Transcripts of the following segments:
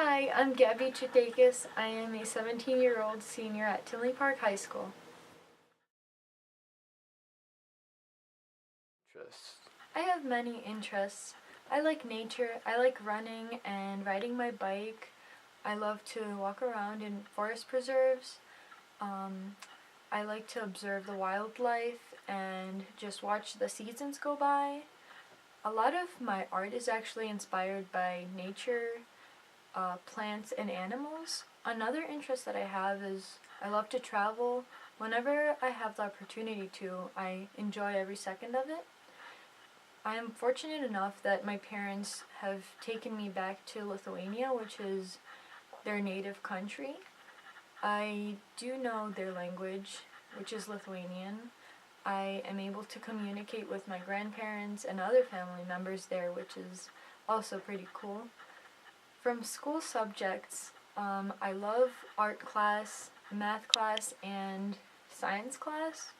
Hi, I'm Gabby Chitakis. I am a 17-year-old senior at Tinley Park High School. Interests. I have many interests. I like nature, I like running and riding my bike. I love to walk around in forest preserves. Um, I like to observe the wildlife and just watch the seasons go by. A lot of my art is actually inspired by nature, plants, and animals. Another interest that I have is I love to travel. Whenever I have the opportunity to, I enjoy every second of it. I am fortunate enough that my parents have taken me back to Lithuania, which is their native country. I do know their language, which is Lithuanian. I am able to communicate with my grandparents and other family members there, which is also pretty cool. From school subjects, I love art class, math class, and science class.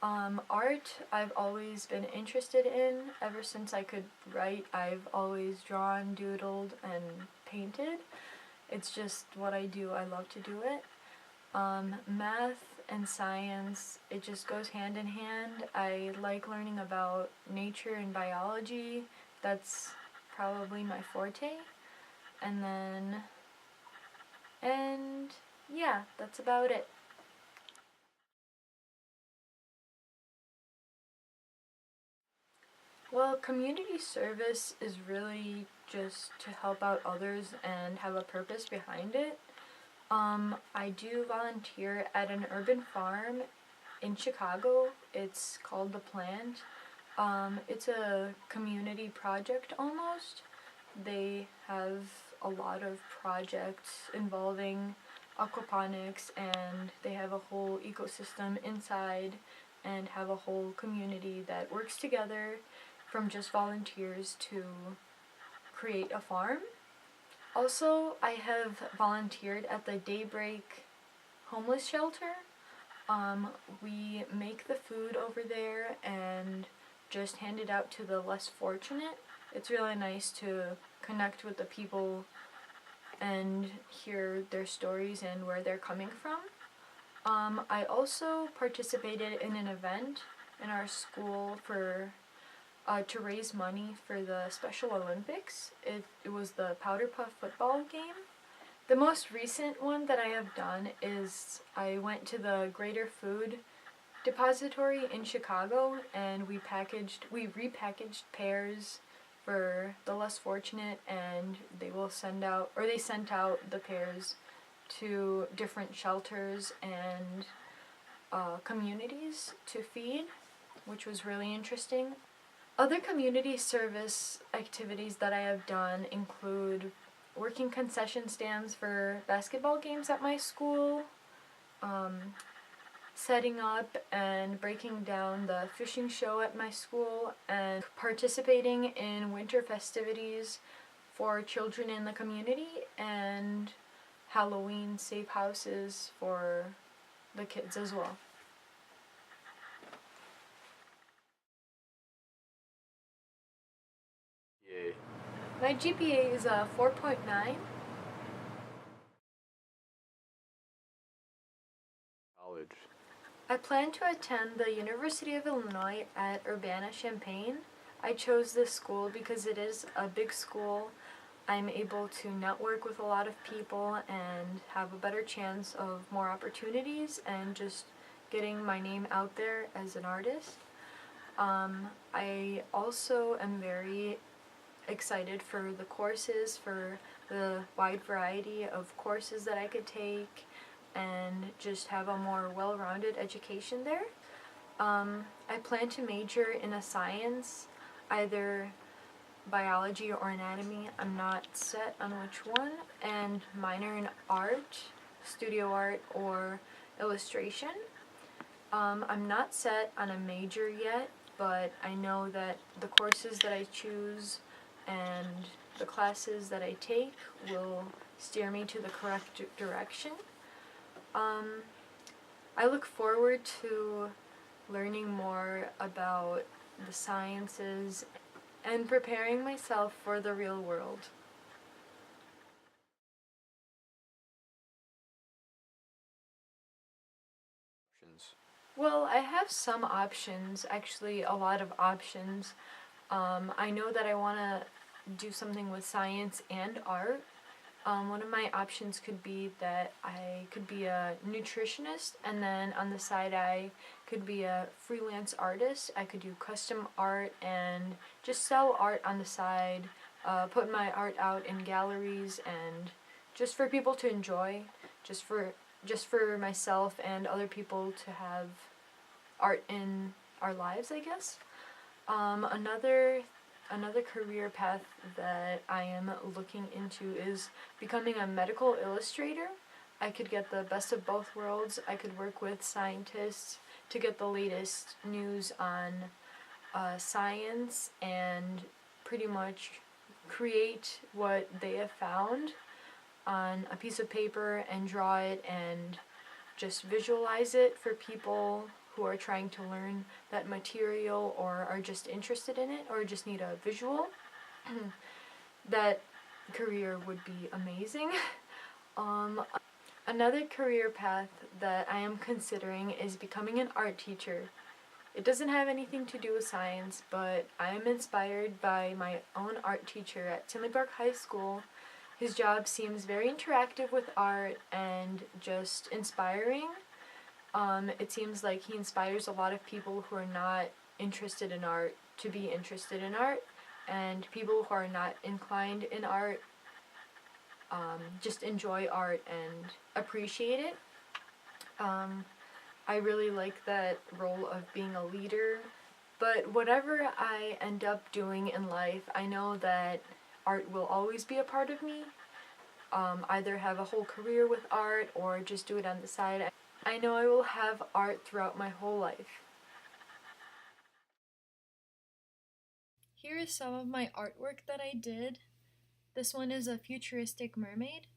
Art, I've always been interested in. Ever since I could write, I've always drawn, doodled, and painted. It's just what I do. I love to do it. Math and science, it just goes hand in hand. I like learning about nature and biology. That's probably my forte. And then, and yeah, that's about it. Well, community service is really just to help out others and have a purpose behind it. I do volunteer at an urban farm in Chicago. It's called The Plant. It's a community project almost. They have a lot of projects involving aquaponics, and they have a whole ecosystem inside and have a whole community that works together from just volunteers to create a farm. Also, I have volunteered at the Daybreak homeless shelter. We make the food over there and just hand it out to the less fortunate. It's really nice to connect with the people and hear their stories and where they're coming from. I also participated in an event in our school for to raise money for the Special Olympics. It was the Powder Puff football game. The most recent one that I have done is I went to the Greater Food Depository in Chicago, and we repackaged pears for the less fortunate, and they sent out the pears to different shelters and communities to feed, which was really interesting. Other community service activities that I have done include working concession stands for basketball games at my school, um, setting up and breaking down the fishing show at my school, and participating in winter festivities for children in the community, and Halloween safe houses for the kids as well. Yay. My GPA is a 4.9. College. I plan to attend the University of Illinois at Urbana-Champaign. I chose this school because it is a big school. I'm able to network with a lot of people and have a better chance of more opportunities and just getting my name out there as an artist. I also am very excited for the courses, for the wide variety of courses that I could take, and just have a more well-rounded education there. I plan to major in a science, either biology or anatomy. I'm not set on which one, and minor in art, studio art, or illustration. I'm not set on a major yet, but I know that the courses that I choose and the classes that I take will steer me to the correct direction. I look forward to learning more about the sciences and preparing myself for the real world. Well, I have some options, actually, a lot of options. I know that I want to do something with science and art. One of my options could be that I could be a nutritionist, and then on the side, I could be a freelance artist. I could do custom art and just sell art on the side, put my art out in galleries, and just for people to enjoy, just for just for myself and other people to have art in our lives, I guess. Another career path that I am looking into is becoming a medical illustrator. I could get the best of both worlds. I could work with scientists to get the latest news on science and pretty much create what they have found on a piece of paper and draw it and just visualize it for people who are trying to learn that material or are just interested in it or just need a visual. That career would be amazing. Um, Another career path that I am considering is becoming an art teacher. It doesn't have anything to do with science, but I am inspired by my own art teacher at Tinley Park High School. His job seems very interactive with art and just inspiring. It seems like he inspires a lot of people who are not interested in art to be interested in art, and people who are not inclined in art just enjoy art and appreciate it. I really like that role of being a leader, but whatever I end up doing in life, I know that art will always be a part of me. Either have a whole career with art or just do it on the side. I know I will have art throughout my whole life. Here is some of my artwork that I did. This one is a futuristic mermaid.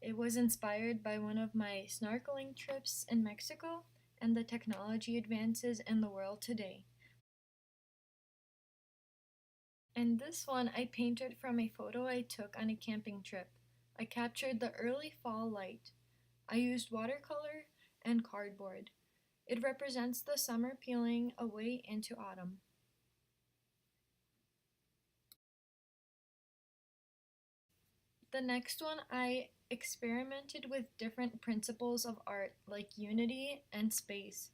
It was inspired by one of my snorkeling trips in Mexico and the technology advances in the world today. And this one I painted from a photo I took on a camping trip. I captured the early fall light. I used watercolor and cardboard. It represents the summer peeling away into autumn. The next one, I experimented with different principles of art like unity and space.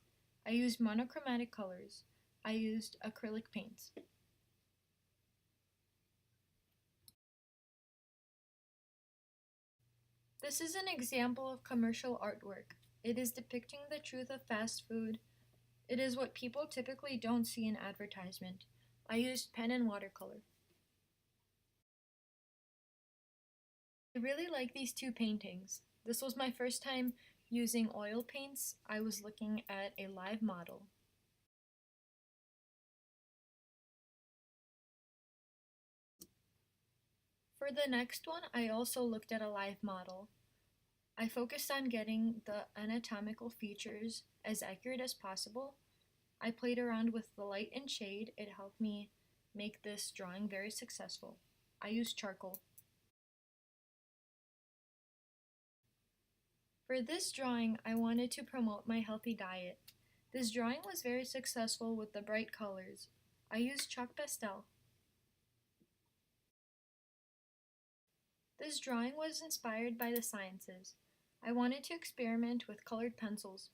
I used monochromatic colors. I used acrylic paints. This is an example of commercial artwork. It is depicting the truth of fast food. It is what people typically don't see in advertisement. I used pen and watercolor. I really like these two paintings. This was my first time using oil paints. I was looking at a live model. For the next one, I also looked at a live model. I focused on getting the anatomical features as accurate as possible. I played around with the light and shade. It helped me make this drawing very successful. I used charcoal. For this drawing, I wanted to promote my healthy diet. This drawing was very successful with the bright colors. I used chalk pastel. This drawing was inspired by the sciences. I wanted to experiment with colored pencils.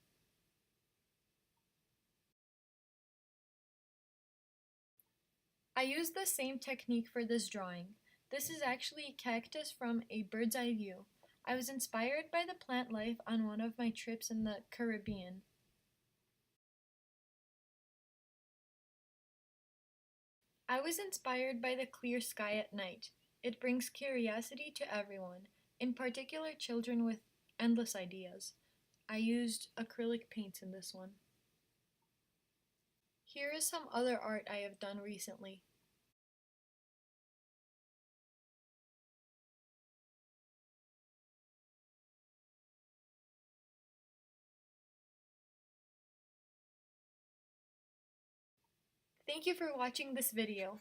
I used the same technique for this drawing. This is actually a cactus from a bird's eye view. I was inspired by the plant life on one of my trips in the Caribbean. I was inspired by the clear sky at night. It brings curiosity to everyone, in particular children with endless ideas. I used acrylic paints in this one. Here is some other art I have done recently. Thank you for watching this video.